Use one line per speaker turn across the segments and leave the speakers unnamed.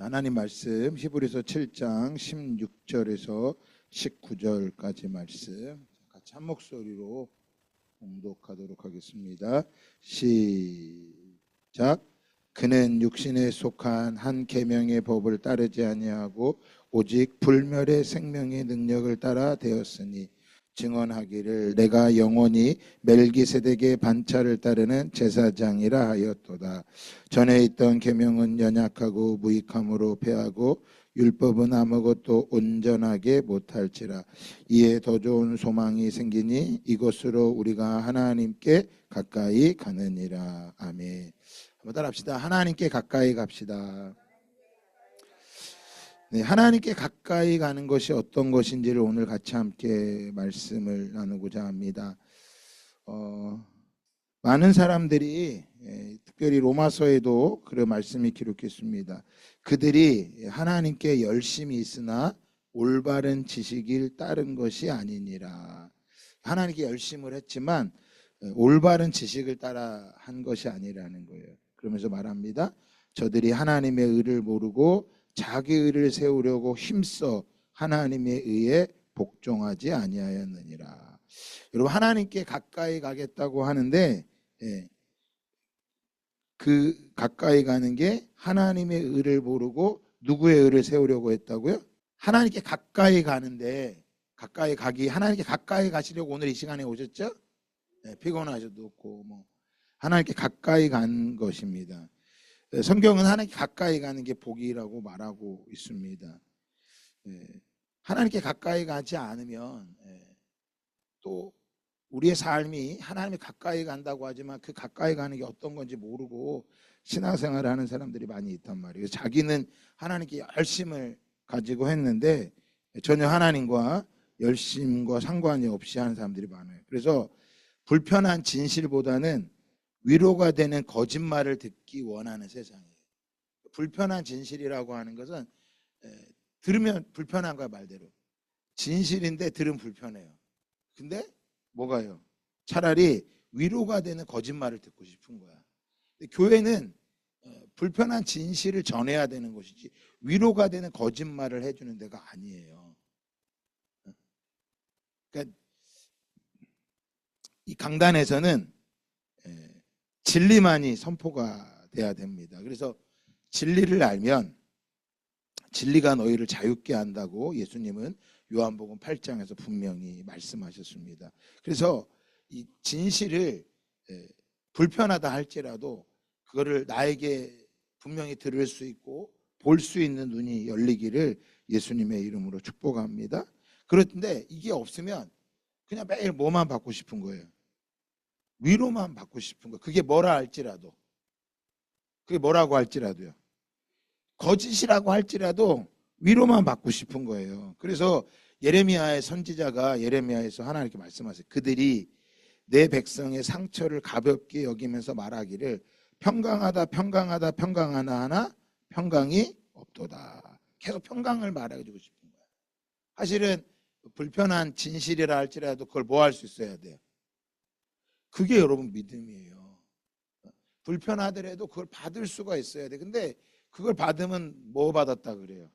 하나님 말씀 히브리서 7장 16절에서 19절까지 말씀 같이 한 목소리로 봉독하도록 하겠습니다. 시작. 그는 육신에 속한 한 계명의 법을 따르지 아니하고 오직 불멸의 생명의 능력을 따라 되었으니 증언하기를 내가 영원히 멜기세덱의 반차를 따르는 제사장이라 하였도다. 전에 있던 계명은 연약하고 무익함으로 패하고 율법은 아무것도 온전하게 못할지라. 이에 더 좋은 소망이 생기니 이것으로 우리가 하나님께 가까이 가느니라. 아멘. 한번 따라합시다. 하나님께 가까이 갑시다. 네, 하나님께 가까이 가는 것이 어떤 것인지를 오늘 같이 함께 말씀을 나누고자 합니다. 많은 사람들이 특별히 로마서에도 그런 말씀이 기록했습니다. 그들이 하나님께 열심히 있으나 올바른 지식을 따른 것이 아니니라. 하나님께 열심을 했지만 올바른 지식을 따라 한 것이 아니라는 거예요. 그러면서 말합니다. 저들이 하나님의 의를 모르고 자기 의를 세우려고 힘써 하나님의 의에 복종하지 아니하였느니라. 여러분, 하나님께 가까이 가겠다고 하는데 그 가까이 가는 게 하나님의 의를 모르고 누구의 의를 세우려고 했다고요? 하나님께 가까이 가는데 하나님께 가까이 가시려고 오늘 이 시간에 오셨죠? 피곤하셔도 없고 하나님께 가까이 간 것입니다. 성경은 하나님께 가까이 가는 게 복이라고 말하고 있습니다. 하나님께 가까이 가지 않으면 또 우리의 삶이 하나님께 가까이 간다고 하지만 그 가까이 가는 게 어떤 건지 모르고 신앙생활을 하는 사람들이 많이 있단 말이에요. 자기는 하나님께 열심을 가지고 했는데 전혀 하나님과 열심과 상관이 없이 하는 사람들이 많아요. 그래서 불편한 진실보다는 위로가 되는 거짓말을 듣기 원하는 세상이에요. 불편한 진실이라고 하는 것은 들으면 불편한 거야. 말대로 진실인데 들으면 불편해요. 근데 뭐가요? 차라리 위로가 되는 거짓말을 듣고 싶은 거야. 근데 교회는 불편한 진실을 전해야 되는 것이지 위로가 되는 거짓말을 해주는 데가 아니에요. 그러니까 이 강단에서는 진리만이 선포가 돼야 됩니다. 그래서 진리를 알면 진리가 너희를 자유케 한다고 예수님은 요한복음 8장에서 분명히 말씀하셨습니다. 그래서 이 진실을 불편하다 할지라도 그거를 나에게 분명히 들을 수 있고 볼 수 있는 눈이 열리기를 예수님의 이름으로 축복합니다. 그런데 이게 없으면 그냥 매일 뭐만 받고 싶은 거예요. 위로만 받고 싶은 거. 그게 뭐라 할지라도, 그게 뭐라고 할지라도요, 거짓이라고 할지라도 위로만 받고 싶은 거예요. 그래서 예레미야의 선지자가 예레미야에서 하나님께 말씀하세요. 그들이 내 백성의 상처를 가볍게 여기면서 말하기를 평강하다 평강하다 평강하나 하나 평강이 없도다. 계속 평강을 말해주고 싶은 거예요. 사실은 불편한 진실이라 할지라도 그걸 뭐 할 수 있어야 돼요? 그게 여러분 믿음이에요. 불편하더라도 그걸 받을 수가 있어야 돼. 근데 그걸 받으면 뭐 받았다 그래요?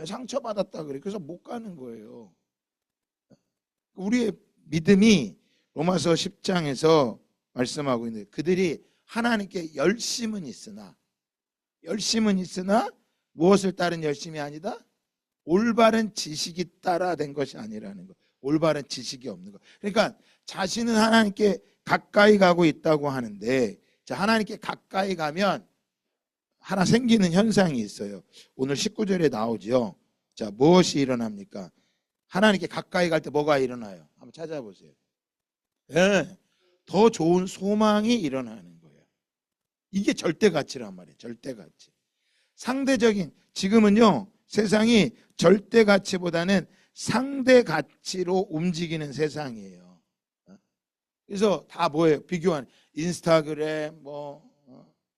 상처 받았다 그래요. 그래서 못 가는 거예요. 우리의 믿음이 로마서 10장에서 말씀하고 있는데 그들이 하나님께 열심은 있으나 무엇을 따른 열심이 아니다? 올바른 지식이 따라 된 것이 아니라는 거. 올바른 지식이 없는 거. 그러니까 자신은 하나님께 가까이 가고 있다고 하는데 하나님께 가까이 가면 하나 생기는 현상이 있어요. 오늘 19절에 나오죠. 자, 무엇이 일어납니까? 하나님께 가까이 갈 때 뭐가 일어나요? 한번 찾아보세요. 더 좋은 소망이 일어나는 거예요. 이게 절대 가치란 말이에요. 절대 가치. 상대적인, 지금은요 세상이 절대 가치보다는 상대 가치로 움직이는 세상이에요. 그래서 다 뭐예요? 비교하는 인스타그램,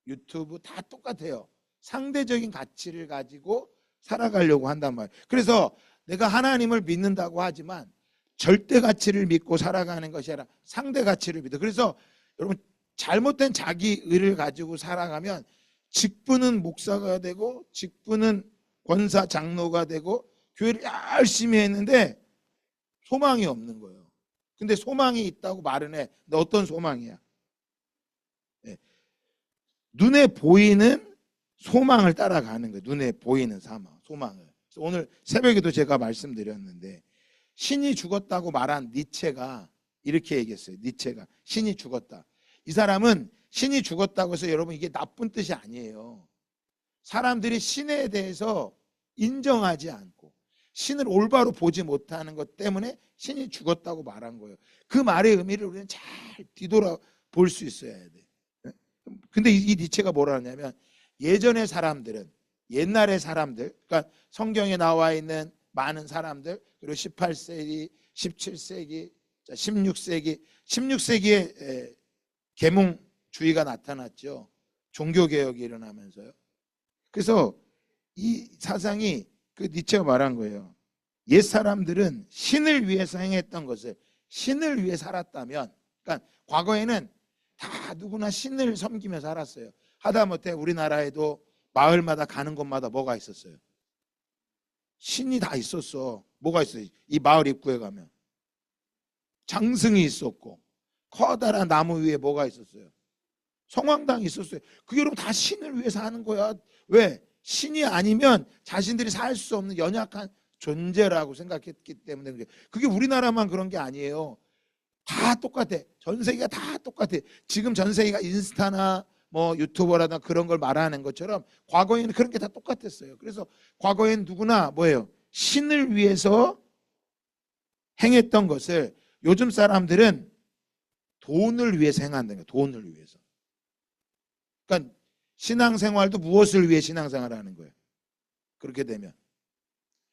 유튜브 다 똑같아요. 상대적인 가치를 가지고 살아가려고 한단 말이에요. 그래서 내가 하나님을 믿는다고 하지만 절대 가치를 믿고 살아가는 것이 아니라 상대 가치를 믿어. 그래서 여러분 잘못된 자기 의를 가지고 살아가면 직분은 목사가 되고 직분은 권사 장로가 되고 교회를 열심히 했는데 소망이 없는 거예요. 근데 소망이 있다고 말은 해. 근데 어떤 소망이야? 네. 눈에 보이는 소망을 따라가는 거예요. 눈에 보이는 소망을. 오늘 새벽에도 제가 말씀드렸는데 신이 죽었다고 말한 니체가 이렇게 얘기했어요. 니체가 신이 죽었다. 이 사람은 신이 죽었다고 해서 여러분 이게 나쁜 뜻이 아니에요. 사람들이 신에 대해서 인정하지 않고 신을 올바로 보지 못하는 것 때문에 신이 죽었다고 말한 거예요. 그 말의 의미를 우리는 잘 뒤돌아 볼 수 있어야 돼. 근데 이 니체가 뭐라 하냐면 예전의 사람들은 옛날의 사람들, 그러니까 성경에 나와 있는 많은 사람들, 그리고 18세기, 17세기, 16세기에 계몽주의가 나타났죠. 종교개혁이 일어나면서요. 그래서 이 사상이 그 니체가 말한 거예요. 옛 사람들은 신을 위해서 행했던 것을 신을 위해 살았다면, 그러니까 과거에는 다 누구나 신을 섬기며 살았어요. 하다못해 우리나라에도 마을마다 가는 곳마다 뭐가 있었어요? 신이 다 있었어. 뭐가 있어요? 이 마을 입구에 가면 장승이 있었고 커다란 나무 위에 뭐가 있었어요? 성황당이 있었어요. 그게 여러분 다 신을 위해서 하는 거야. 왜? 신이 아니면 자신들이 살 수 없는 연약한 존재라고 생각했기 때문에. 그게 우리나라만 그런 게 아니에요. 다 똑같아. 전 세계가 다 똑같아. 지금 전 세계가 인스타나 뭐 유튜버라나 그런 걸 말하는 것처럼 과거에는 그런 게 다 똑같았어요. 그래서 과거에는 누구나 뭐예요? 신을 위해서 행했던 것을 요즘 사람들은 돈을 위해서 행한다는 거예요. 돈을 위해서. 그러니까 신앙생활도 무엇을 위해 신앙생활을 하는 거예요? 그렇게 되면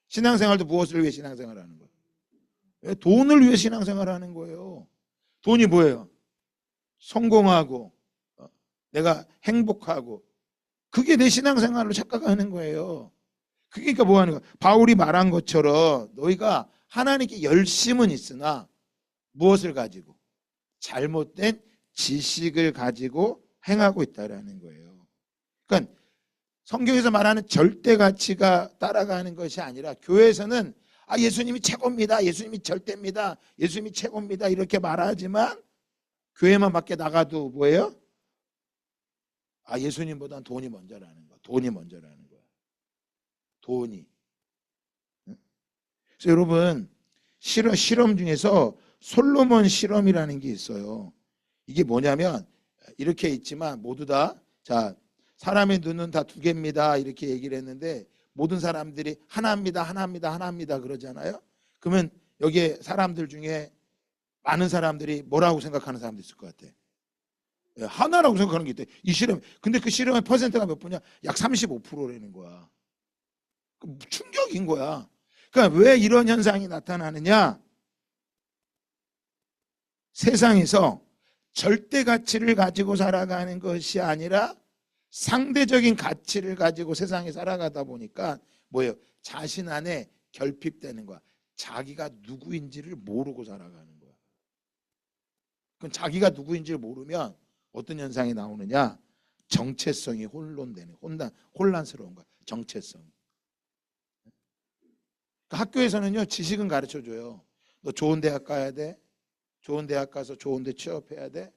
신앙생활도 무엇을 위해 신앙생활을 하는 거예요? 돈을 위해 신앙생활을 하는 거예요. 돈이 뭐예요? 성공하고 내가 행복하고 그게 내 신앙생활로 착각하는 거예요. 그러니까 뭐 하는 거야? 바울이 말한 것처럼 너희가 하나님께 열심은 있으나 무엇을 가지고? 잘못된 지식을 가지고 행하고 있다라는 거예요. 그러니까 성경에서 말하는 절대 가치가 따라가는 것이 아니라 교회에서는 예수님이 최고입니다. 예수님이 절대입니다. 예수님이 최고입니다. 이렇게 말하지만 교회만 밖에 나가도 뭐예요? 예수님보다는 돈이 먼저라는 거야. 돈이 먼저라는 거야. 돈이. 그래서 여러분 실험 중에서 솔로몬 실험이라는 게 있어요. 이게 뭐냐면 이렇게 있지만 모두 다 사람의 눈은 다 두 개입니다. 이렇게 얘기를 했는데 모든 사람들이 하나입니다. 하나입니다. 하나입니다. 그러잖아요. 그러면 여기에 사람들 중에 많은 사람들이 뭐라고 생각하는 사람도 있을 것 같아. 하나라고 생각하는 게 있대. 이 실험. 근데 그 실험의 퍼센트가 몇 퍼냐? 약 35%라는 거야. 충격인 거야. 그러니까 왜 이런 현상이 나타나느냐? 세상에서 절대 가치를 가지고 살아가는 것이 아니라 상대적인 가치를 가지고 세상에 살아가다 보니까 뭐예요? 자신 안에 결핍되는 거야. 자기가 누구인지를 모르고 살아가는 거야. 그럼 자기가 누구인지를 모르면 어떤 현상이 나오느냐? 정체성이 혼란스러운 거야. 정체성. 그러니까 학교에서는요, 지식은 가르쳐 줘요. 너 좋은 대학 가야 돼. 좋은 대학 가서 좋은 데 취업해야 돼.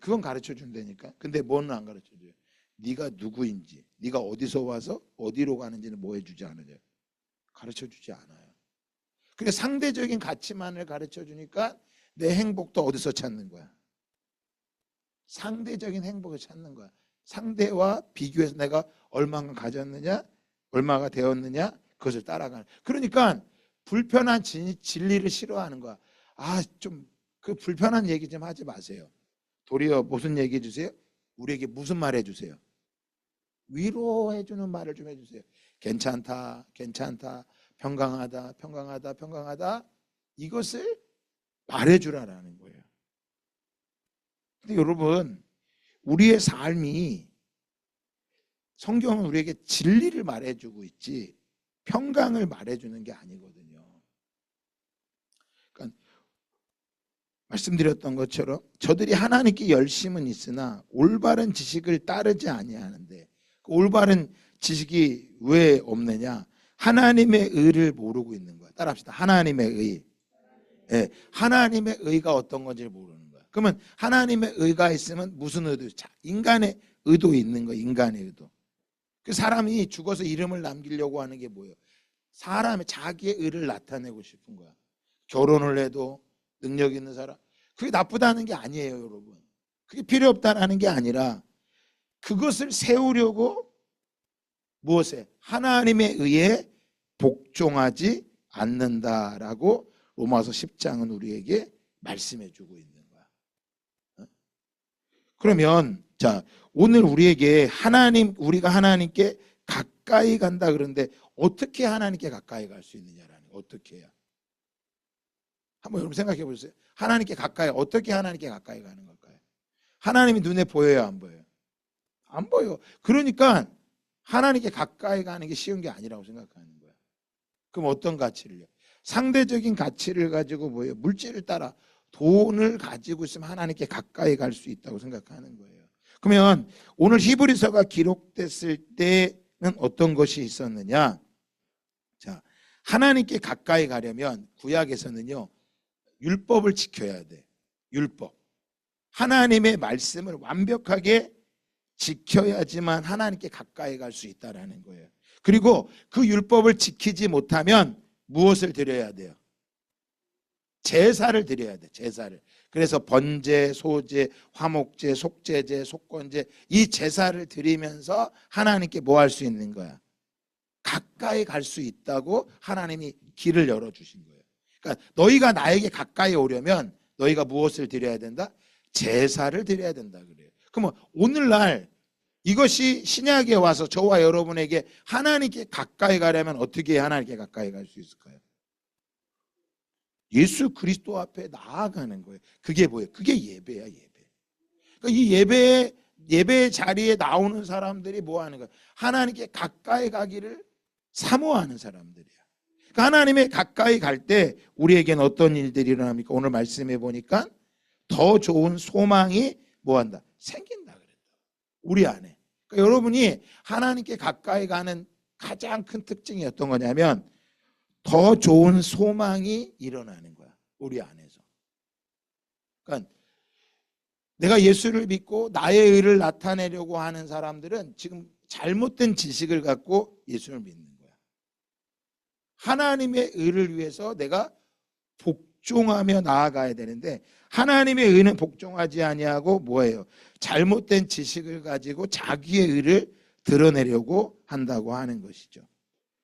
그건 가르쳐 준다니까. 근데 뭐는 안 가르쳐 줘요? 네가 누구인지, 네가 어디서 와서 어디로 가는지는 뭐 해주지 않으냐? 가르쳐 주지 않아요. 그래 상대적인 가치만을 가르쳐 주니까 내 행복도 어디서 찾는 거야? 상대적인 행복을 찾는 거야. 상대와 비교해서 내가 얼마나 가졌느냐, 얼마가 되었느냐, 그것을 따라가는. 그러니까 불편한 진리를 싫어하는 거야. 좀 그 불편한 얘기 좀 하지 마세요. 도리어 무슨 얘기 해주세요? 우리에게 무슨 말 해주세요? 위로해주는 말을 좀 해주세요. 괜찮다, 괜찮다, 평강하다, 평강하다, 평강하다. 이것을 말해주라는 거예요. 근데 여러분, 우리의 삶이 성경은 우리에게 진리를 말해주고 있지 평강을 말해주는 게 아니거든요. 그러니까 말씀드렸던 것처럼 저들이 하나님께 열심은 있으나 올바른 지식을 따르지 아니하는데 올바른 지식이 왜 없느냐? 하나님의 의를 모르고 있는 거야. 따라합시다. 하나님의 의. 예, 하나님의 의가 어떤 건지 모르는 거야. 그러면 하나님의 의가 있으면 무슨 의도? 인간의 의도 있는 거야. 인간의 의도. 그 사람이 죽어서 이름을 남기려고 하는 게 뭐예요? 사람의 자기의 의를 나타내고 싶은 거야. 결혼을 해도 능력 있는 사람. 그게 나쁘다는 게 아니에요, 여러분. 그게 필요 없다라는 게 아니라 그것을 세우려고 무엇에? 하나님의 의에 복종하지 않는다라고 로마서 10장은 우리에게 말씀해 주고 있는 거야. 그러면 자, 오늘 우리에게 우리가 하나님께 가까이 간다 그러는데 어떻게 하나님께 가까이 갈 수 있느냐라는 거. 어떻게 해야? 한번 여러분 생각해 보세요. 어떻게 하나님께 가까이 가는 걸까요? 하나님이 눈에 보여요, 안 보여요? 안 보여. 그러니까 하나님께 가까이 가는 게 쉬운 게 아니라고 생각하는 거야. 그럼 어떤 가치를요? 상대적인 가치를 가지고 뭐예요? 물질을 따라 돈을 가지고 있으면 하나님께 가까이 갈 수 있다고 생각하는 거예요. 그러면 오늘 히브리서가 기록됐을 때는 어떤 것이 있었느냐? 자, 하나님께 가까이 가려면 구약에서는요, 율법을 지켜야 돼. 율법. 하나님의 말씀을 완벽하게 지켜야지만 하나님께 가까이 갈 수 있다라는 거예요. 그리고 그 율법을 지키지 못하면 무엇을 드려야 돼요? 제사를 드려야 돼. 제사를. 그래서 번제, 소제, 화목제, 속죄제, 속건제 이 제사를 드리면서 하나님께 뭐 할 수 있는 거야? 가까이 갈 수 있다고 하나님이 길을 열어주신 거예요. 그러니까 너희가 나에게 가까이 오려면 너희가 무엇을 드려야 된다? 제사를 드려야 된다 그래요. 그러면 오늘날 이것이 신약에 와서 저와 여러분에게 하나님께 가까이 가려면 어떻게 하나님께 가까이 갈 수 있을까요? 예수 그리스도 앞에 나아가는 거예요. 그게 뭐예요? 그게 예배야, 예배. 그러니까 이 예배 자리에 나오는 사람들이 뭐 하는 거예요? 하나님께 가까이 가기를 사모하는 사람들이야. 그러니까 하나님의 가까이 갈 때 우리에게는 어떤 일들이 일어납니까? 오늘 말씀해 보니까 더 좋은 소망이 뭐 한다? 생긴다 그랬다. 우리 안에. 그러니까 여러분이 하나님께 가까이 가는 가장 큰 특징이 어떤 거냐면 더 좋은 소망이 일어나는 거야. 우리 안에서. 그러니까 내가 예수를 믿고 나의 의를 나타내려고 하는 사람들은 지금 잘못된 지식을 갖고 예수를 믿는 거야. 하나님의 의를 위해서 내가 복종하며 나아가야 되는데 하나님의 의는 복종하지 아니하고 뭐예요? 잘못된 지식을 가지고 자기의 의를 드러내려고 한다고 하는 것이죠.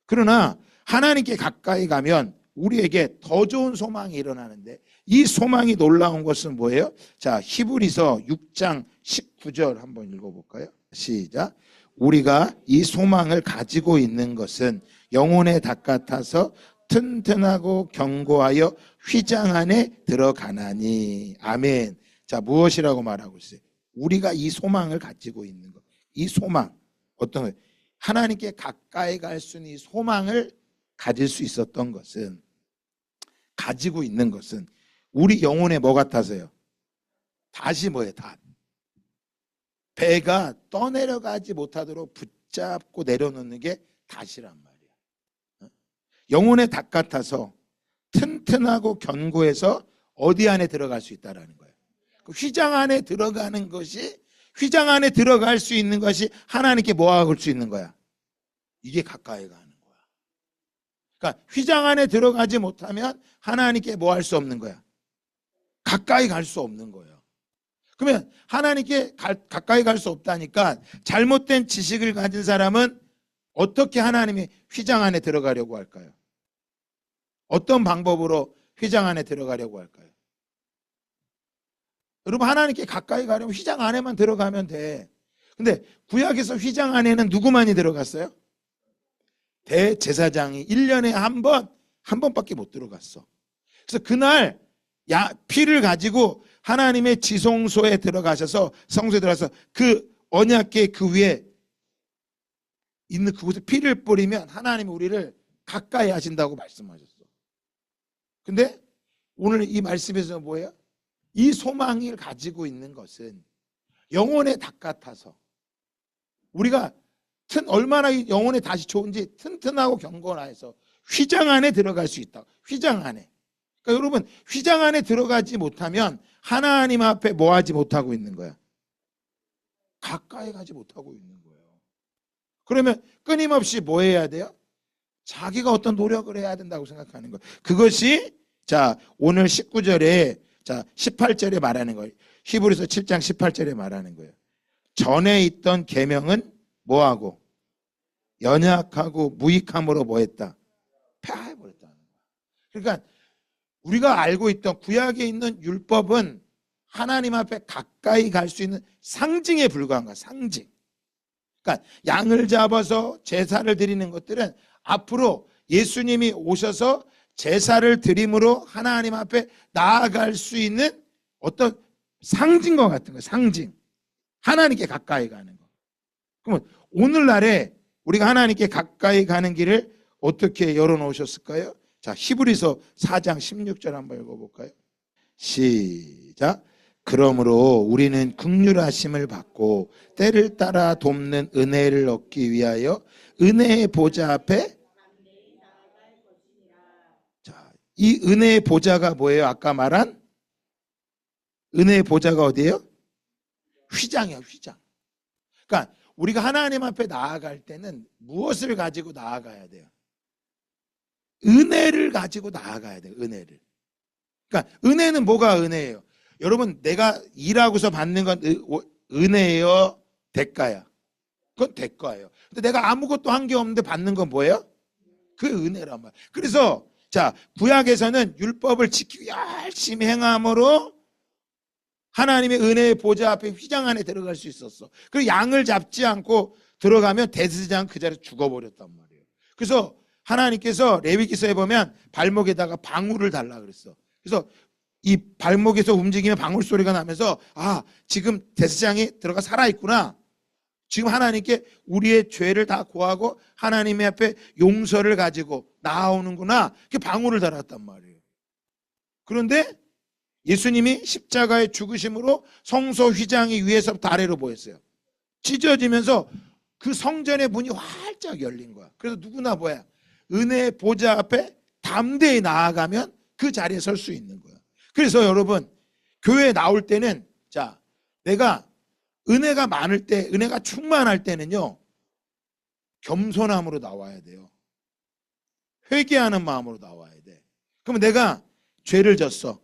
그러나 하나님께 가까이 가면 우리에게 더 좋은 소망이 일어나는데 이 소망이 놀라운 것은 뭐예요? 자, 히브리서 6장 19절 한번 읽어볼까요? 시작. 우리가 이 소망을 가지고 있는 것은 영혼의 닭 같아서 튼튼하고 견고하여 휘장 안에 들어가나니. 아멘. 자, 무엇이라고 말하고 있어요? 우리가 이 소망을 가지고 있는 것. 이 소망. 어떤 거예요? 하나님께 가까이 갈 수 있는 이 소망을 가질 수 있었던 것은, 가지고 있는 것은 우리 영혼에 뭐 같아서요? 다시 뭐예요? 닷. 배가 떠내려가지 못하도록 붙잡고 내려놓는 게 닷이란 말이야. 영혼의 닷 같아서 튼튼하고 견고해서 어디 안에 들어갈 수 있다라는 거예요. 휘장 안에 들어가는 것이, 휘장 안에 들어갈 수 있는 것이 하나님께 뭐 할 수 있는 거야? 이게 가까이 가는 거야. 그러니까 휘장 안에 들어가지 못하면 하나님께 뭐 할 수 없는 거야? 가까이 갈 수 없는 거예요. 그러면 하나님께 가까이 갈 수 없다니까 잘못된 지식을 가진 사람은 어떻게 하나님의 휘장 안에 들어가려고 할까요? 어떤 방법으로 휘장 안에 들어가려고 할까요? 여러분, 하나님께 가까이 가려면 휘장 안에만 들어가면 돼. 근데 구약에서 휘장 안에는 누구만이 들어갔어요? 대제사장이 1년에 한 번밖에 못 들어갔어. 그래서 그날 피를 가지고 하나님의 지성소에 들어가셔서, 성소에 들어가서 그 언약궤 그 위에 있는 그곳에 피를 뿌리면 하나님이 우리를 가까이 하신다고 말씀하셨어. 근데 오늘 이 말씀에서 뭐예요? 이 소망을 가지고 있는 것은 영혼의 닭 같아서 우리가 얼마나 영혼에 다시 좋은지 튼튼하고 경건해서 휘장 안에 들어갈 수 있다. 휘장 안에. 그러니까 여러분, 휘장 안에 들어가지 못하면 하나님 앞에 뭐 하지 못하고 있는 거야? 가까이 가지 못하고 있는 거예요. 그러면 끊임없이 뭐 해야 돼요? 자기가 어떤 노력을 해야 된다고 생각하는 거예요. 그것이 자, 오늘 19절에 자, 18절에 말하는 거예요. 히브리서 7장 18절에 말하는 거예요. 전에 있던 계명은 뭐하고? 연약하고 무익함으로 뭐했다? 폐하해버렸다는 거야. 그러니까 우리가 알고 있던 구약에 있는 율법은 하나님 앞에 가까이 갈 수 있는 상징에 불과한 거야. 상징. 그러니까 양을 잡아서 제사를 드리는 것들은 앞으로 예수님이 오셔서 제사를 드림으로 하나님 앞에 나아갈 수 있는 어떤 상징과 같은 거예요. 상징. 하나님께 가까이 가는 거. 그러면 오늘날에 우리가 하나님께 가까이 가는 길을 어떻게 열어놓으셨을까요? 자, 히브리서 4장 16절 한번 읽어볼까요? 시작. 그러므로 우리는 긍휼하심을 받고 때를 따라 돕는 은혜를 얻기 위하여 은혜의 보좌 앞에, 자, 이 은혜의 보좌가 뭐예요? 아까 말한 은혜의 보좌가 어디예요? 휘장이에요. 휘장. 그러니까 우리가 하나님 앞에 나아갈 때는 무엇을 가지고 나아가야 돼요? 은혜를 가지고 나아가야 돼요. 은혜를. 그러니까 은혜는 뭐가 은혜예요? 여러분, 내가 일하고서 받는 건 은혜예요? 대가야? 그건 대가예요. 근데 내가 아무것도 한 게 없는데 받는 건 뭐예요? 그게 은혜란 말이에요. 그래서 자, 구약에서는 율법을 지키고 열심히 행함으로 하나님의 은혜의 보좌 앞에 휘장 안에 들어갈 수 있었어. 그리고 양을 잡지 않고 들어가면 대제사장 그 자리에 죽어버렸단 말이에요. 그래서 하나님께서 레위기서에 보면 발목에다가 방울을 달라 그랬어. 그래서 이 발목에서 움직이면 방울 소리가 나면서 아, 지금 대제사장이 들어가 살아있구나. 지금 하나님께 우리의 죄를 다 고하고 하나님의 앞에 용서를 가지고 나오는구나. 그 방울을 달았단 말이에요. 그런데 예수님이 십자가의 죽으심으로 성소 휘장이 위에서부터 아래로 보였어요. 찢어지면서 그 성전의 문이 활짝 열린 거야. 그래서 누구나 뭐야? 은혜의 보좌 앞에 담대히 나아가면 그 자리에 설 수 있는 거야. 그래서 여러분, 교회에 나올 때는 자, 내가 은혜가 많을 때, 은혜가 충만할 때는요, 겸손함으로 나와야 돼요. 회개하는 마음으로 나와야 돼. 그러면 내가 죄를 졌어.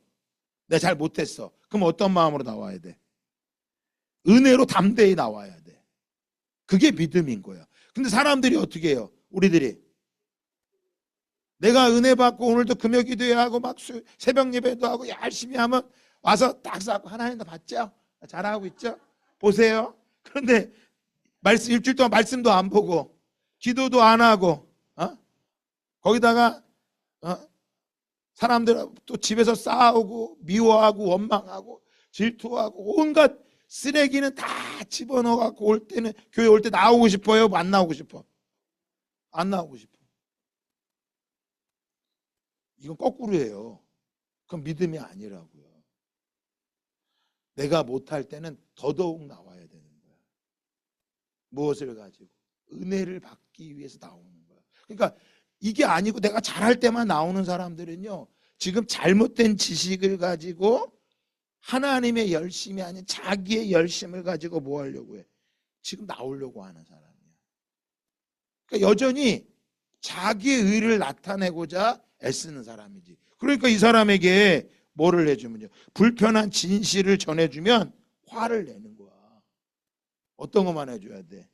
내가 잘 못했어. 그럼 어떤 마음으로 나와야 돼? 은혜로 담대히 나와야 돼. 그게 믿음인 거야. 근데 사람들이 어떻게 해요? 우리들이 내가 은혜 받고 오늘도 금요 기도회 하고 막 새벽 예배도 하고 열심히 하면 와서 딱 쌓고 하나님 나 봤죠? 잘하고 있죠? 보세요. 그런데 말씀 일주일 동안 말씀도 안 보고 기도도 안 하고 거기다가 사람들 또 집에서 싸우고 미워하고 원망하고 질투하고 온갖 쓰레기는 다 집어넣어갖고 올 때는 교회 올 때 나오고 싶어요? 안 나오고 싶어? 안 나오고 싶어. 이건 거꾸로예요. 그건 믿음이 아니라고요. 내가 못할 때는 더더욱 나와야 되는 거야. 무엇을 가지고? 은혜를 받기 위해서 나오는 거야. 그러니까 이게 아니고 내가 잘할 때만 나오는 사람들은요, 지금 잘못된 지식을 가지고 하나님의 열심이 아닌 자기의 열심을 가지고 뭐 하려고 해? 지금 나오려고 하는 사람이야. 그러니까 여전히 자기의 의를 나타내고자 애쓰는 사람이지. 그러니까 이 사람에게 뭐를 해주면요, 불편한 진실을 전해주면 화를 내는 거야. 어떤 것만 해줘야 돼?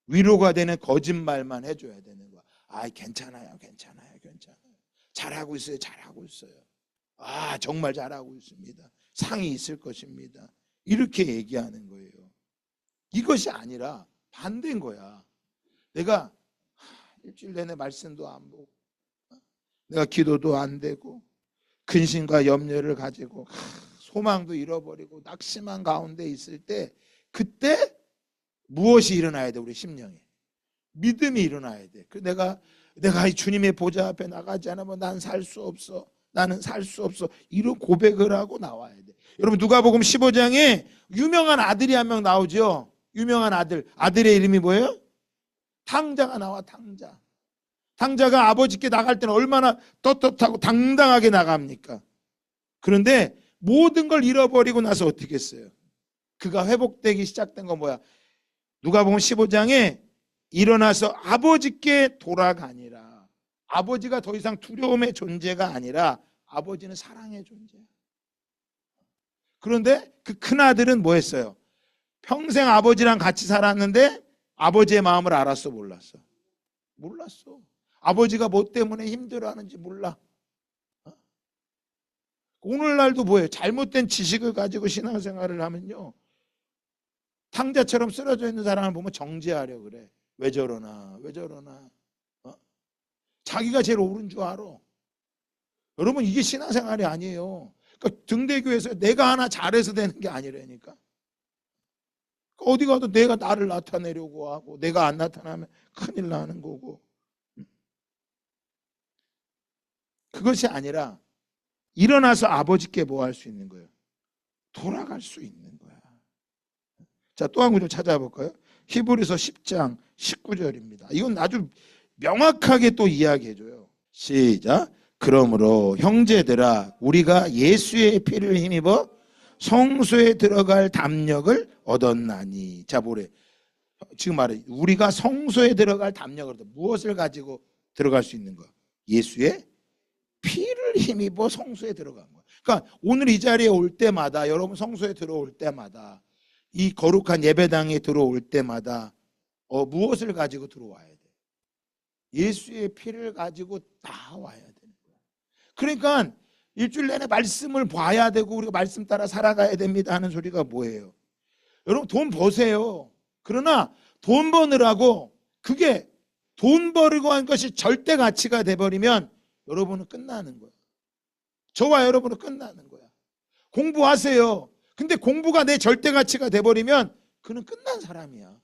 위로가 되는 거짓말만 해줘야 되는 거야. 아, 괜찮아요, 괜찮아요, 괜찮아요. 잘하고 있어요, 잘하고 있어요. 아, 정말 잘하고 있습니다. 상이 있을 것입니다. 이렇게 얘기하는 거예요. 이것이 아니라 반대인 거야. 내가 일주일 내내 말씀도 안 보고, 내가 기도도 안 되고, 근심과 염려를 가지고 소망도 잃어버리고 낙심한 가운데 있을 때, 그때 무엇이 일어나야 돼? 우리 심령에 믿음이 일어나야 돼. 내가 이 주님의 보좌 앞에 나가지 않으면 난 살 수 없어. 나는 살 수 없어. 이런 고백을 하고 나와야 돼. 여러분, 누가복음 15장에 유명한 아들이 한 명 나오죠. 유명한 아들. 아들의 이름이 뭐예요? 탕자가 나와. 탕자가 아버지께 나갈 때는 얼마나 떳떳하고 당당하게 나갑니까? 그런데 모든 걸 잃어버리고 나서 어떻게 했어요? 그가 회복되기 시작된 건 뭐야? 누가복음 15장에 일어나서 아버지께 돌아가니라. 아버지가 더 이상 두려움의 존재가 아니라 아버지는 사랑의 존재야. 그런데 그 큰아들은 뭐 했어요? 평생 아버지랑 같이 살았는데 아버지의 마음을 알았어, 몰랐어? 몰랐어. 아버지가 뭐 때문에 힘들어하는지 몰라. 오늘날도 뭐예요? 잘못된 지식을 가지고 신앙생활을 하면요, 탕자처럼 쓰러져 있는 사람을 보면 정죄하려 그래. 왜 저러나. 자기가 제일 옳은 줄 알아. 여러분, 이게 신앙생활이 아니에요. 그러니까 등대교에서 내가 하나 잘해서 되는 게 아니라니까. 어디 가도 내가 나를 나타내려고 하고, 내가 안 나타나면 큰일 나는 거고. 그것이 아니라 일어나서 아버지께 뭐 할 수 있는 거예요? 돌아갈 수 있는 거야. 자, 또 한 구절 찾아볼까요? 히브리서 10장 19절입니다. 이건 아주 명확하게 또 이야기해줘요. 시작. 그러므로 형제들아, 우리가 예수의 피를 힘입어 성소에 들어갈 담력을 얻었나니. 자, 뭐래? 지금 말해. 우리가 성소에 들어갈 담력을 얻어. 무엇을 가지고 들어갈 수 있는 거야? 예수의 피를 힘입어 성소에 들어간 거야. 그러니까 오늘 이 자리에 올 때마다, 여러분 성소에 들어올 때마다, 이 거룩한 예배당에 들어올 때마다 무엇을 가지고 들어와야 돼? 예수의 피를 가지고 나와야 되는 거야. 그러니까 일주일 내내 말씀을 봐야 되고 우리가 말씀 따라 살아가야 됩니다 하는 소리가 뭐예요? 여러분, 돈 버세요. 그러나 돈 버느라고 그게 돈 버리고 한 것이 절대 가치가 돼버리면 여러분은 끝나는 거야. 저와 여러분은 끝나는 거야. 공부하세요. 근데 공부가 내 절대 가치가 돼버리면 그는 끝난 사람이야.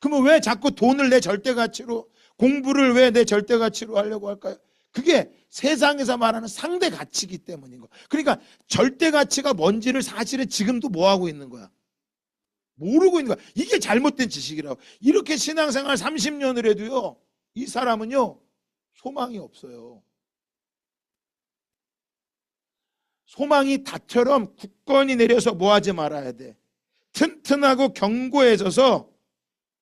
그러면 왜 자꾸 돈을 내 절대 가치로, 공부를 왜 내 절대 가치로 하려고 할까요? 그게 세상에서 말하는 상대 가치이기 때문인 거야. 그러니까 절대 가치가 뭔지를 사실은 지금도 뭐 하고 있는 거야? 모르고 있는 거야. 이게 잘못된 지식이라고. 이렇게 신앙생활 30년을 해도요, 이 사람은요 소망이 없어요. 소망이 닷처럼 굳건히 내려서 뭐 하지 말아야 돼? 튼튼하고 견고해져서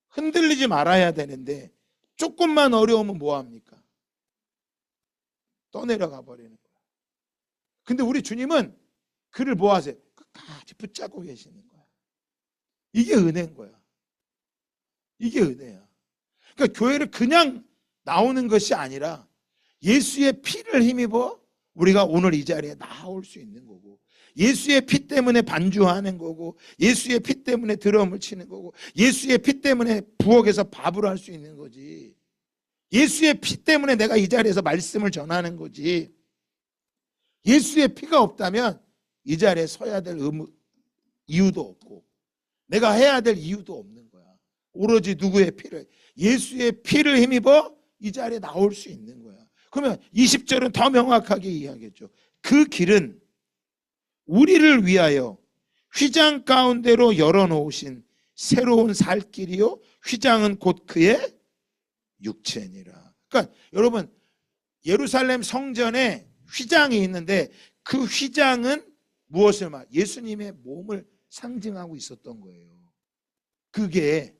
흔들리지 말아야 되는데, 조금만 어려우면 뭐 합니까? 떠내려가 버리는 거야. 근데 우리 주님은 그를 뭐 하세요? 끝까지 붙잡고 계시는 거야. 이게 은혜인 거야. 이게 은혜야. 그러니까 교회를 그냥 나오는 것이 아니라 예수의 피를 힘입어 우리가 오늘 이 자리에 나올 수 있는 거고, 예수의 피 때문에 반주하는 거고, 예수의 피 때문에 드럼을 치는 거고, 예수의 피 때문에 부엌에서 밥을 할 수 있는 거지. 예수의 피 때문에 내가 이 자리에서 말씀을 전하는 거지. 예수의 피가 없다면 이 자리에 서야 될 이유도 없고, 내가 해야 될 이유도 없는 거야. 오로지 누구의 피를? 예수의 피를 힘입어 이 자리에 나올 수 있는 거야. 그러면 20절은 더 명확하게 이야기했죠. 그 길은 우리를 위하여 휘장 가운데로 열어놓으신 새로운 살 길이요, 휘장은 곧 그의 육체니라. 그러니까 여러분, 예루살렘 성전에 휘장이 있는데 그 휘장은 무엇을 말? 예수님의 몸을 상징하고 있었던 거예요. 그게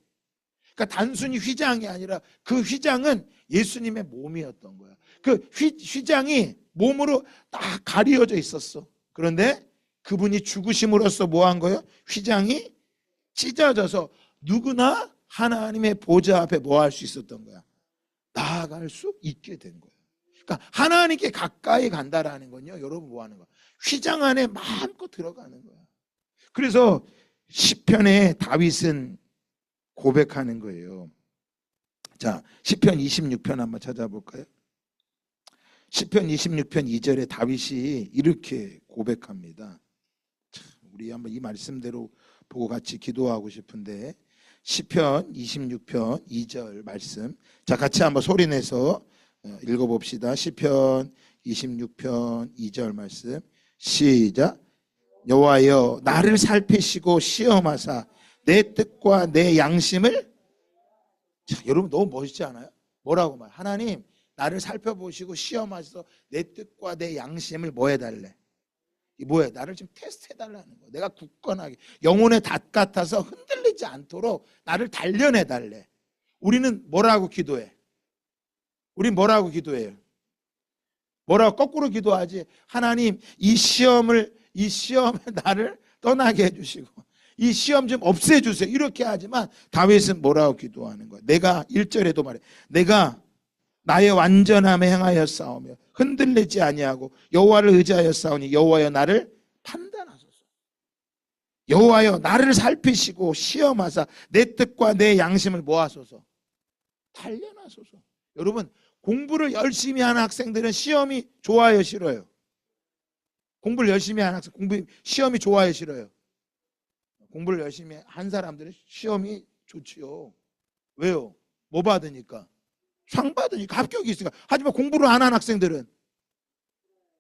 그러니까 단순히 휘장이 아니라 그 휘장은 예수님의 몸이었던 거야. 그 휘장이 몸으로 딱 가려져 있었어. 그런데 그분이 죽으심으로써 뭐 한 거예요? 휘장이 찢어져서 누구나 하나님의 보좌 앞에 뭐 할 수 있었던 거야? 나아갈 수 있게 된 거야. 그러니까 하나님께 가까이 간다라는 건요, 여러분 뭐 하는 거야? 휘장 안에 마음껏 들어가는 거야. 그래서 시편에 다윗은 고백하는 거예요. 자, 시편 26편 한번 찾아볼까요? 시편 26편 2절에 다윗이 이렇게 고백합니다. 우리 한번 이 말씀대로 보고 같이 기도하고 싶은데, 시편 26편 2절 말씀, 자 같이 한번 소리내서 읽어봅시다. 시편 26편 2절 말씀 시작. 여호와여, 나를 살피시고 시험하사 내 뜻과 내 양심을 자, 여러분 너무 멋있지 않아요? 뭐라고 말? 하나님 나를 살펴보시고 시험하셔서 내 뜻과 내 양심을 뭐 해달래? 이 뭐야? 나를 좀 테스트해달라는 거야. 내가 굳건하게 영혼의 닷 같아서 흔들리지 않도록 나를 단련해달래. 우리는 뭐라고 기도해? 우린 뭐라고 기도해요? 뭐라고 거꾸로 기도하지? 하나님 이 시험에 나를 떠나게 해주시고 이 시험 좀 없애주세요. 이렇게 하지만 다윗은 뭐라고 기도하는 거야? 내가 1절에도 말해. 내가 나의 완전함에 행하여 싸우며 흔들리지 아니하고 여호와를 의지하여 싸우니 여호와여 나를 판단하소서. 여호와여 나를 살피시고 시험하사 내 뜻과 내 양심을 모아소서. 단련하소서. 여러분 공부를 열심히 하는 학생들은 시험이 좋아요, 싫어요? 공부를 열심히 하는 학생, 시험이 좋아요, 싫어요? 공부를 열심히 한 사람들은 시험이 좋지요. 왜요? 뭐 받으니까? 상 받으니까, 합격이 있으니까. 하지만 공부를 안 하는 학생들은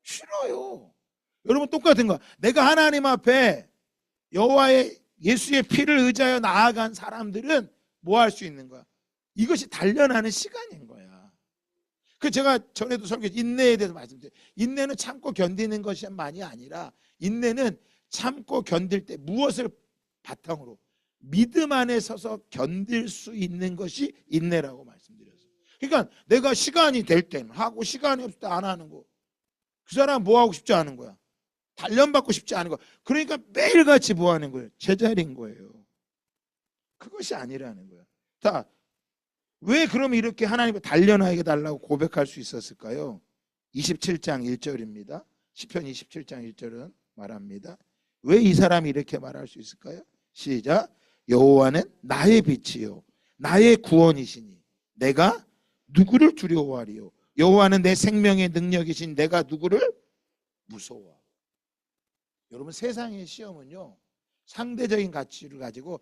싫어요. 여러분 똑같은 거야. 내가 하나님 앞에 여호와의 예수의 피를 의지하여 나아간 사람들은 뭐 할 수 있는 거야? 이것이 단련하는 시간인 거야. 그 제가 전에도 설교 인내에 대해서 말씀드려요. 인내는 참고 견디는 것만이 아니라 인내는 참고 견딜 때 무엇을 바탕으로 믿음 안에 서서 견딜 수 있는 것이 인내라고 말씀드렸어요. 그러니까 내가 시간이 될 때는 하고 시간이 없을 때 안 하는 거. 그 사람 뭐 하고 싶지 않은 거야. 단련받고 싶지 않은 거. 그러니까 매일같이 뭐 하는 거예요? 제자리인 거예요. 그것이 아니라는 거야. 자, 왜 그럼 이렇게 하나님을 단련하게 달라고 고백할 수 있었을까요? 27장 1절입니다. 시편 27장 1절은 말합니다. 왜 이 사람이 이렇게 말할 수 있을까요? 시작. 여호와는 나의 빛이요 나의 구원이시니 내가 누구를 두려워하리요? 여호와는 내 생명의 능력이신 내가 누구를 무서워하리요? 여러분 세상의 시험은요 상대적인 가치를 가지고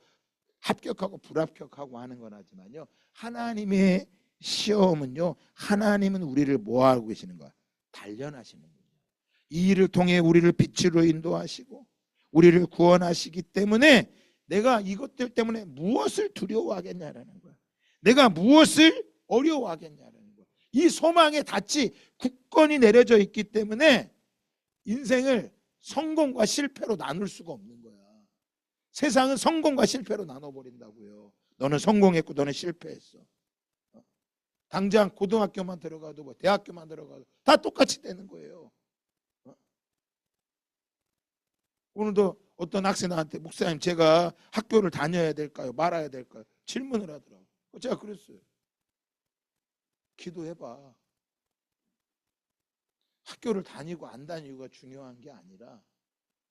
합격하고 불합격하고 하는 건 하지만요 하나님의 시험은요 하나님은 우리를 뭐 하고 계시는 거야? 단련하시는 거예요. 이 일을 통해 우리를 빛으로 인도하시고 우리를 구원하시기 때문에 내가 이것들 때문에 무엇을 두려워하겠냐라는 거야. 내가 무엇을 어려워하겠냐라는 거야. 이 소망의 닻이 굳건히 내려져 있기 때문에 인생을 성공과 실패로 나눌 수가 없는 거야. 세상은 성공과 실패로 나눠버린다고요. 너는 성공했고 너는 실패했어. 당장 고등학교만 들어가도 뭐 대학교만 들어가도 다 똑같이 되는 거예요. 오늘도 어떤 학생 나한테 목사님 제가 학교를 다녀야 될까요? 말아야 될까요? 질문을 하더라고요. 제가 그랬어요. 기도해봐. 학교를 다니고 안 다니고가 중요한 게 아니라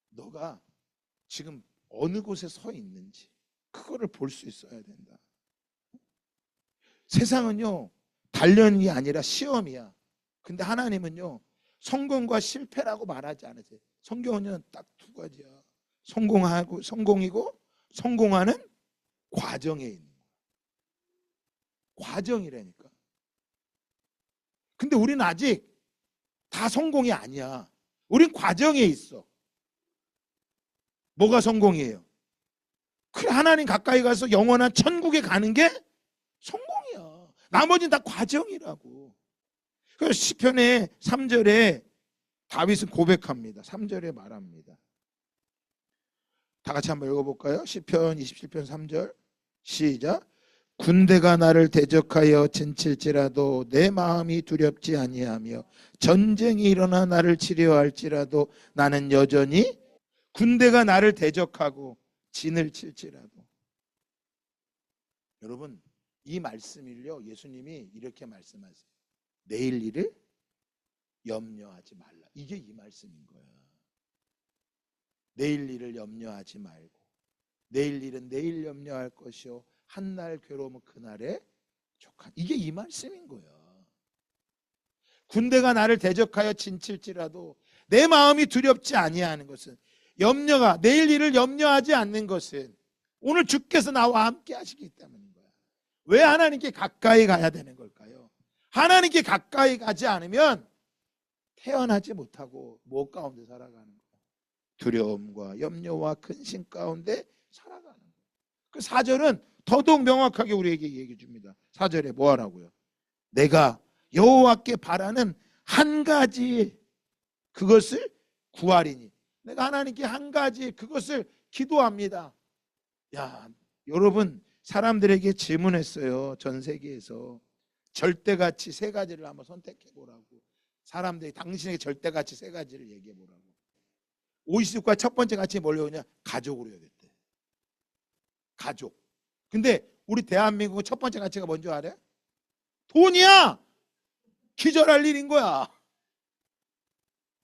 너가 지금 어느 곳에 서 있는지 그거를 볼 수 있어야 된다. 세상은요 단련이 아니라 시험이야. 근데 하나님은요 성공과 실패라고 말하지 않으세요. 성경은요 딱 두 가지야. 성공이고 성공하는 과정에 있는 거야. 과정이라니까. 근데 우리는 아직 다 성공이 아니야. 우린 과정에 있어. 뭐가 성공이에요? 그래 하나님 가까이 가서 영원한 천국에 가는 게 성공이야. 나머지는 다 과정이라고. 그래서 시편의 3절에 다윗은 고백합니다. 3절에 말합니다. 다 같이 한번 읽어볼까요? 시편 27편 3절 시작. 군대가 나를 대적하여 진칠지라도 내 마음이 두렵지 아니하며 전쟁이 일어나 나를 치려할지라도 나는 여전히 군대가 나를 대적하고 진을 칠지라도. 여러분 이 말씀을요 예수님이 이렇게 말씀하세요. 내일 일을 염려하지 말라. 이게 이 말씀인 거야. 내일 일을 염려하지 말고 내일 일은 내일 염려할 것이요 한날 괴로움은 그날에 족한. 이게 이 말씀인 거야. 군대가 나를 대적하여 진칠지라도 내 마음이 두렵지 아니하는 것은 염려가 내일 일을 염려하지 않는 것은 오늘 주께서 나와 함께 하시기 때문인 거야. 왜 하나님께 가까이 가야 되는 걸까요? 하나님께 가까이 가지 않으면 태어나지 못하고 무엇 가운데 살아가는 거야? 두려움과 염려와 근심 가운데 살아가는 거야. 그 4절은 더더욱 명확하게 우리에게 얘기해 줍니다. 4절에 뭐 하라고요? 내가 여호와께 바라는 한 가지 그것을 구하리니. 내가 하나님께 한 가지 그것을 기도합니다. 야, 여러분 사람들에게 질문했어요. 전 세계에서 절대가치 세 가지를 한번 선택해 보라고. 사람들이 당신에게 절대가치 세 가지를 얘기해 보라고. 50국가 첫 번째 가치 뭐냐면 가족으로 여겼대. 가족. 근데 우리 대한민국 첫 번째 가치가 뭔지 알아요? 돈이야. 기절할 일인 거야.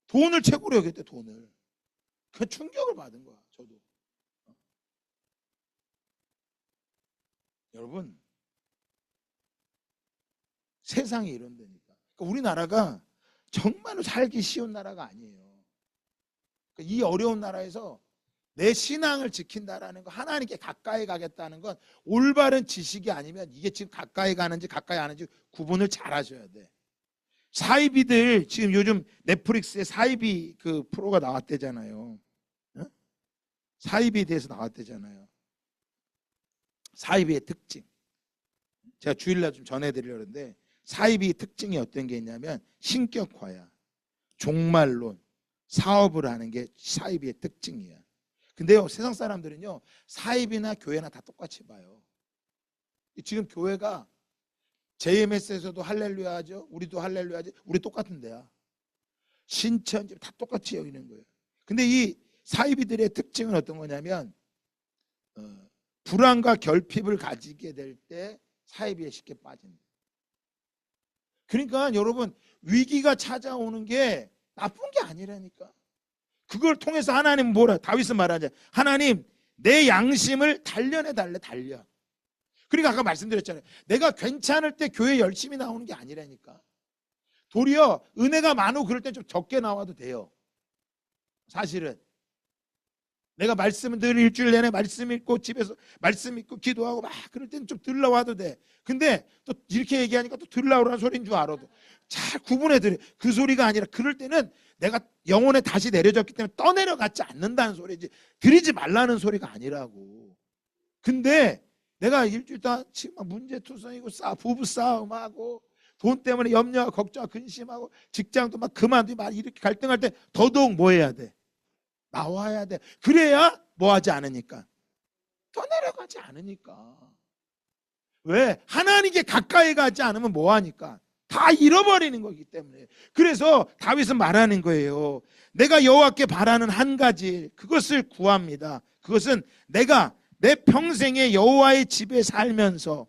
돈을 최고로 여겼대. 돈을. 그 충격을 받은 거야. 저도. 여러분 세상이 이런 데니까. 그러니까 우리나라가 정말로 살기 쉬운 나라가 아니에요. 그러니까 이 어려운 나라에서 내 신앙을 지킨다라는 거, 하나님께 가까이 가겠다는 건 올바른 지식이 아니면 이게 지금 가까이 가는지 가까이 안 하는지 구분을 잘 하셔야 돼. 사이비들 지금 요즘 넷플릭스에 사이비 그 프로가 나왔대잖아요. 어? 사이비에 대해서 나왔대잖아요. 사이비의 특징. 제가 주일날 좀 전해드리려는데 사이비 특징이 어떤 게 있냐면 신격화야, 종말론, 사업을 하는 게 사이비의 특징이야. 근데요 세상 사람들은요 사이비나 교회나 다 똑같이 봐요. 지금 교회가 JMS에서도 할렐루야 하죠. 우리도 할렐루야 하죠. 우리 똑같은 데야. 신천 다 똑같이 여기는 거예요. 근데 이 사이비들의 특징은 어떤 거냐면 불안과 결핍을 가지게 될 때 사이비에 쉽게 빠진다. 그러니까 여러분 위기가 찾아오는 게 나쁜 게 아니라니까. 그걸 통해서 하나님 뭐라 다윗은 말하자. 하나님 내 양심을 단련해 달래. 단련. 그러니까 아까 말씀드렸잖아요. 내가 괜찮을 때 교회 열심히 나오는 게 아니라니까. 도리어 은혜가 많고 그럴 땐 좀 적게 나와도 돼요. 사실은 내가 말씀을 늘 일주일 내내 말씀 읽고 집에서 말씀 읽고 기도하고 막 그럴 때는 좀 덜 나와도 돼. 근데 또 이렇게 얘기하니까 또 덜 나오라는 소리인 줄 알아도 잘 구분해 드려. 그 소리가 아니라 그럴 때는 내가 영혼에 다시 내려졌기 때문에 떠내려가지 않는다는 소리지 드리지 말라는 소리가 아니라고. 근데 내가 일주일 동안 지금 문제투성이고 부부 싸움하고 돈 때문에 염려하고 걱정하고 근심하고 직장도 막 그만두고 막 이렇게 갈등할 때 더더욱 뭐 해야 돼? 나와야 돼. 그래야 뭐 하지 않으니까 떠내려가지 않으니까. 왜? 하나님께 가까이 가지 않으면 뭐 하니까 다 잃어버리는 거기 때문에. 그래서 다윗은 말하는 거예요. 내가 여호와께 바라는 한 가지 그것을 구합니다. 그것은 내가 내 평생에 여호와의 집에 살면서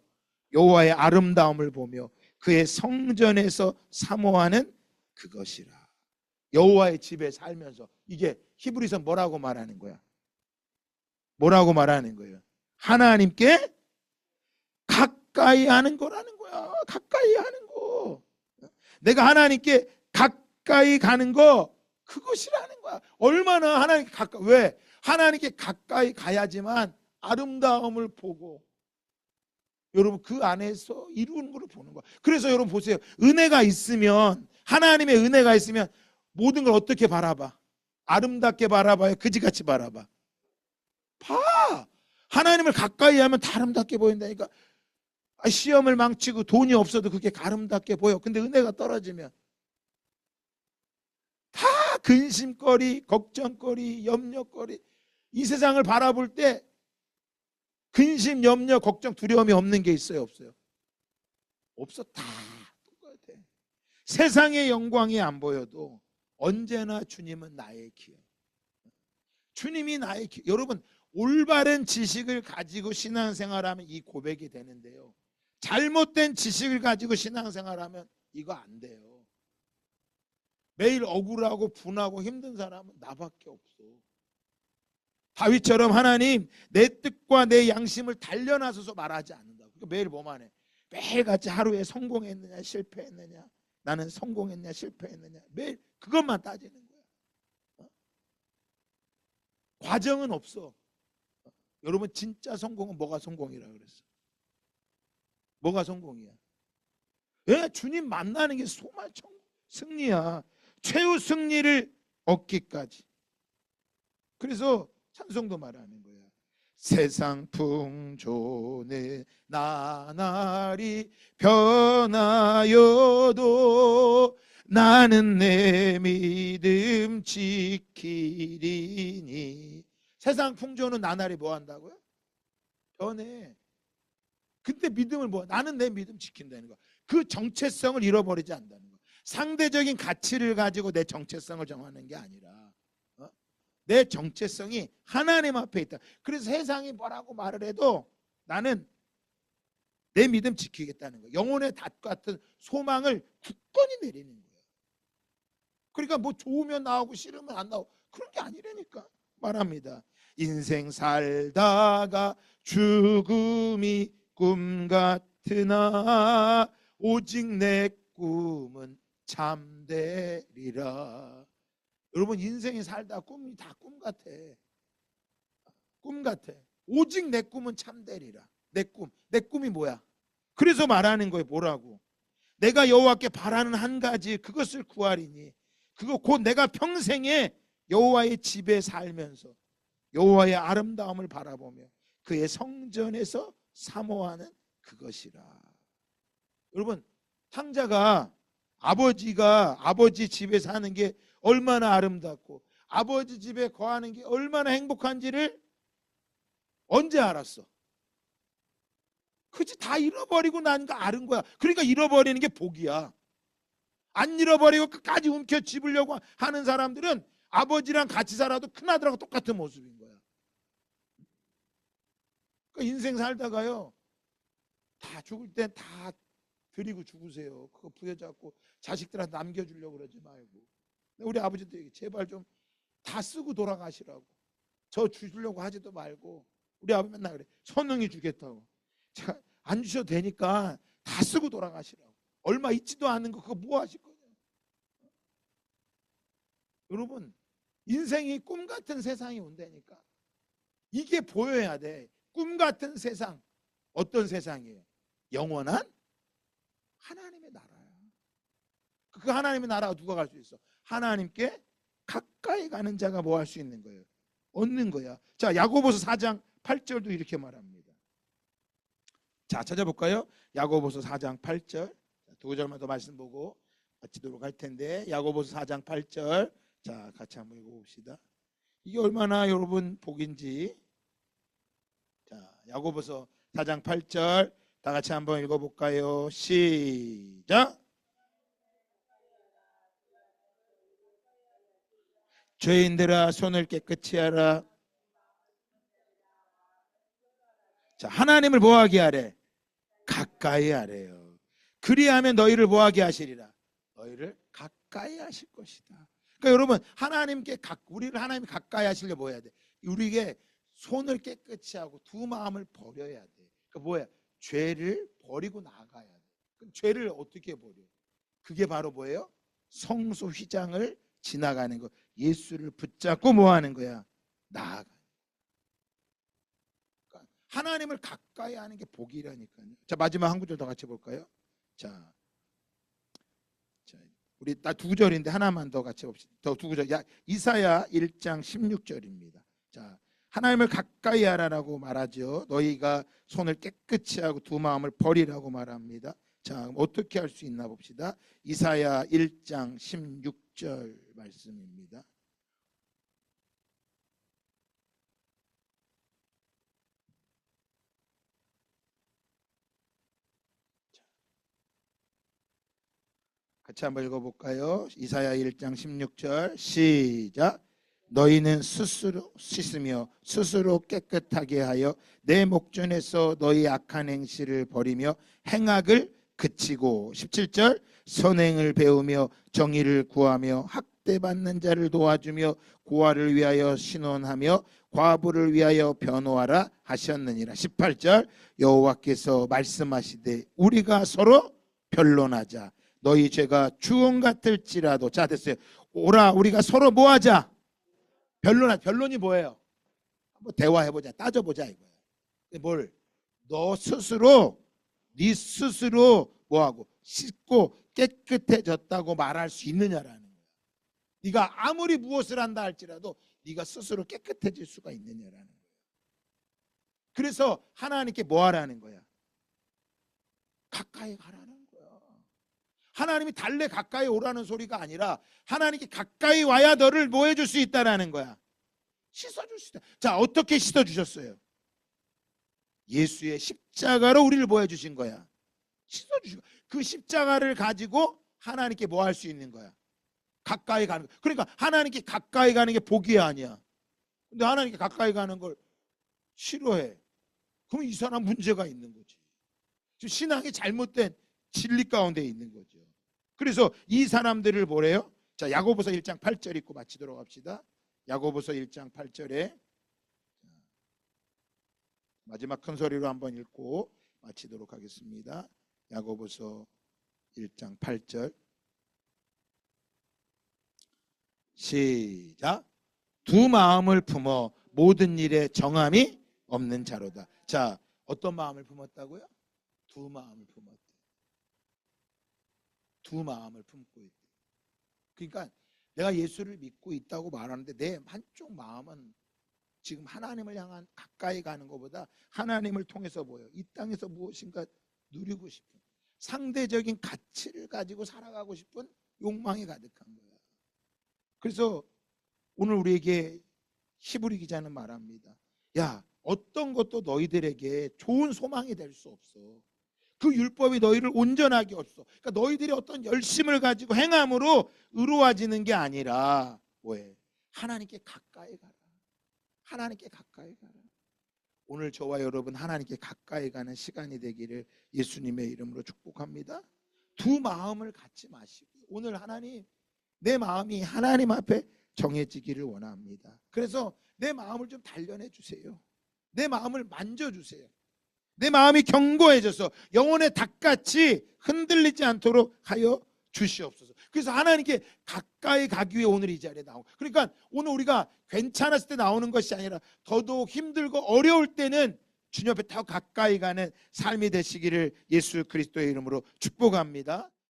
여호와의 아름다움을 보며 그의 성전에서 사모하는 그것이라. 여호와의 집에 살면서. 이게 히브리서 뭐라고 말하는 거야? 뭐라고 말하는 거예요? 하나님께 가까이 하는 거라는 거야. 가까이 하는 거. 내가 하나님께 가까이 가는 거 그것이라는 거야. 얼마나 하나님께 가까이. 왜? 하나님께 가까이 가야지만 아름다움을 보고 여러분 그 안에서 이루는 걸 보는 거야. 그래서 여러분 보세요. 은혜가 있으면, 하나님의 은혜가 있으면 모든 걸 어떻게 바라봐? 아름답게 바라봐요? 그지같이 바라봐? 봐. 하나님을 가까이 하면 다 아름답게 보인다니까. 시험을 망치고 돈이 없어도 그게 아름답게 보여. 근데 은혜가 떨어지면 다 근심거리, 걱정거리, 염려거리. 이 세상을 바라볼 때 근심, 염려, 걱정, 두려움이 없는 게 있어요? 없어요? 없어. 다 똑같아. 세상의 영광이 안 보여도 언제나 주님은 나의 기업. 주님이 나의 기업. 여러분 올바른 지식을 가지고 신앙생활하면 이 고백이 되는데요. 잘못된 지식을 가지고 신앙생활하면 이거 안 돼요. 매일 억울하고 분하고 힘든 사람은 나밖에 없어. 다윗처럼 하나님 내 뜻과 내 양심을 단련하소서 말하지 않는다. 그러니까 매일 뭐만 해? 매일같이 하루에 성공했느냐 실패했느냐, 나는 성공했냐 실패했느냐, 매일 그것만 따지는 거야. 과정은 없어. 여러분 진짜 성공은 뭐가 성공이라 그랬어? 뭐가 성공이야? 왜? 주님 만나는 게 소말 승리야. 최후 승리를 얻기까지. 그래서 찬송도 말하는 거야. 세상 풍조는 나날이 변하여도 나는 내 믿음 지키리니. 세상 풍조는 나날이 뭐 한다고요? 변해. 근데 믿음을 뭐? 나는 내 믿음 지킨다는 거. 그 정체성을 잃어버리지 않는다는 거. 상대적인 가치를 가지고 내 정체성을 정하는 게 아니라 내 정체성이 하나님 앞에 있다. 그래서 세상이 뭐라고 말을 해도 나는 내 믿음 지키겠다는 거예요. 영혼의 닷 같은 소망을 굳건히 내리는 거예요. 그러니까 뭐 좋으면 나오고 싫으면 안 나오고 그런 게 아니라니까 말합니다. 인생 살다가 죽음이 꿈 같으나 오직 내 꿈은 참되리라. 여러분 인생이 살다 꿈이 다 꿈 같아. 꿈 같아. 오직 내 꿈은 참되리라. 내 꿈이 뭐야? 그래서 말하는 거예요. 뭐라고? 내가 여호와께 바라는 한 가지 그것을 구하리니 그거 곧 내가 평생에 여호와의 집에 살면서 여호와의 아름다움을 바라보며 그의 성전에서 사모하는 그것이라. 여러분 탕자가 아버지가 아버지 집에 사는 게 얼마나 아름답고 아버지 집에 거하는 게 얼마나 행복한지를 언제 알았어? 그치 다 잃어버리고 나니까 아는 거야. 그러니까 잃어버리는 게 복이야. 안 잃어버리고 끝까지 움켜쥐으려고 하는 사람들은 아버지랑 같이 살아도 큰아들하고 똑같은 모습인 거야. 그러니까 인생 살다가요 다 죽을 때 다 드리고 죽으세요. 그거 부여잡고 자식들한테 남겨주려고 그러지 말고. 우리 아버지도 얘기 제발 좀 다 쓰고 돌아가시라고. 저 주려고 하지도 말고. 우리 아버지 맨날 그래. 선웅이 주겠다고. 제가 안 주셔도 되니까 다 쓰고 돌아가시라고. 얼마 있지도 않은 거 그거 뭐 하실 거냐. 여러분 인생이 꿈 같은 세상이 온다니까. 이게 보여야 돼. 꿈 같은 세상. 어떤 세상이에요? 영원한 하나님의 나라야. 그 하나님의 나라가 누가 갈 수 있어? 하나님께 가까이 가는 자가 뭐 할 수 있는 거예요? 얻는 거야. 자, 야고보서 4장 8절도 이렇게 말합니다. 자, 찾아볼까요? 야고보서 4장 8절. 두 구절만 더 말씀 보고 마치도록 할 텐데 야고보서 4장 8절. 자, 같이 한번 읽어봅시다. 이게 얼마나 여러분 복인지. 자, 야고보서 4장 8절 다 같이 한번 읽어볼까요? 시작. 죄인들아 손을 깨끗이 하라. 자, 하나님을 뭐하게 하래? 가까이 하래요. 그리하면 너희를 뭐하게 하시리라? 너희를 가까이 하실 것이다. 그러니까 여러분 하나님께 우리를 하나님 가까이 하시려 뭐 해야 돼? 우리에게 손을 깨끗이 하고 두 마음을 버려야 돼. 그러니까 뭐야? 죄를 버리고 나가야 돼. 그럼 죄를 어떻게 버려? 그게 바로 뭐예요? 성소 휘장을 지나가는 거. 예수를 붙잡고 뭐 하는 거야? 나아가. 그러니까 하나님을 가까이 하는 게 복이라니까요. 자, 마지막 한 구절 더 같이 볼까요? 자, 우리 딱 두 구절인데 하나만 더 같이 봅시다. 더 두 구절. 이사야 1장 16절입니다. 자, 하나님을 가까이 하라라고 말하죠. 너희가 손을 깨끗이 하고 두 마음을 버리라고 말합니다. 자, 어떻게 할 수 있나 봅시다. 이사야 1장 16절 말씀입니다. 같이 한번 읽어볼까요? 이사야 1장 16절 시작. 너희는 스스로 씻으며 스스로 깨끗하게 하여 내 목전에서 너희 악한 행실을 버리며 행악을 그치고 17절 선행을 배우며 정의를 구하며 학대받는 자를 도와주며 고아를 위하여 신원하며 과부를 위하여 변호하라 하셨느니라. 18절 여호와께서 말씀하시되 우리가 서로 변론하자. 너희 죄가 주홍 같을지라도. 자, 됐어요. 오라 우리가 서로 뭐하자? 변론이 뭐예요? 한번 대화해보자, 따져보자 이거야. 뭘? 너 스스로 네 스스로 뭐하고 씻고 깨끗해졌다고 말할 수 있느냐라는 거야. 네가 아무리 무엇을 한다 할지라도 네가 스스로 깨끗해질 수가 있느냐라는 거야. 그래서 하나님께 뭐 하라는 거야? 가까이 가라는 거야. 하나님이 달래 가까이 오라는 소리가 아니라 하나님께 가까이 와야 너를 뭐 해줄 수 있다라는 거야? 씻어줄 수 있다. 자, 어떻게 씻어주셨어요? 예수의 십자가로 우리를 뭐 해주신 거야? 씻어주시고, 그 십자가를 가지고 하나님께 뭐 할 수 있는 거야? 가까이 가는 거야. 그러니까 하나님께 가까이 가는 게 복이 아니야. 근데 하나님께 가까이 가는 걸 싫어해. 그럼 이 사람 문제가 있는 거지. 지금 신앙이 잘못된 진리 가운데 있는 거죠. 그래서 이 사람들을 뭐래요? 자, 야고보서 1장 8절 읽고 마치도록 합시다. 야고보서 1장 8절에 마지막 큰 소리로 한번 읽고 마치도록 하겠습니다. 야고보서 1장 8절 시작. 두 마음을 품어 모든 일에 정함이 없는 자로다. 자, 어떤 마음을 품었다고요? 두 마음을 품었대. 두 마음을 품고 있대. 그러니까 내가 예수를 믿고 있다고 말하는데 내 한쪽 마음은 지금 하나님을 향한 가까이 가는 것보다 하나님을 통해서 보여. 이 땅에서 무엇인가 누리고 싶은 상대적인 가치를 가지고 살아가고 싶은 욕망이 가득한 거야. 그래서 오늘 우리에게 히브리 기자는 말합니다. 야, 어떤 것도 너희들에게 좋은 소망이 될 수 없어. 그 율법이 너희를 온전하게 없어. 그러니까 너희들이 어떤 열심을 가지고 행함으로 의로워지는 게 아니라 뭐해? 하나님께 가까이 가라. 하나님께 가까이 가라. 오늘 저와 여러분 하나님께 가까이 가는 시간이 되기를 예수님의 이름으로 축복합니다. 두 마음을 갖지 마시고 오늘 하나님, 내 마음이 하나님 앞에 정해지기를 원합니다. 그래서 내 마음을 좀 단련해 주세요. 내 마음을 만져주세요. 내 마음이 견고해져서 영혼의 닭같이 흔들리지 않도록 하여 주시옵소서. 그래서 하나님께 가까이 가기 위해 오늘 이 자리에 나오고, 그러니까 오늘 우리가 괜찮았을 때 나오는 것이 아니라 더더욱 힘들고 어려울 때는 주님 앞에 더 가까이 가는 삶이 되시기를 예수 그리스도의 이름으로 축복합니다.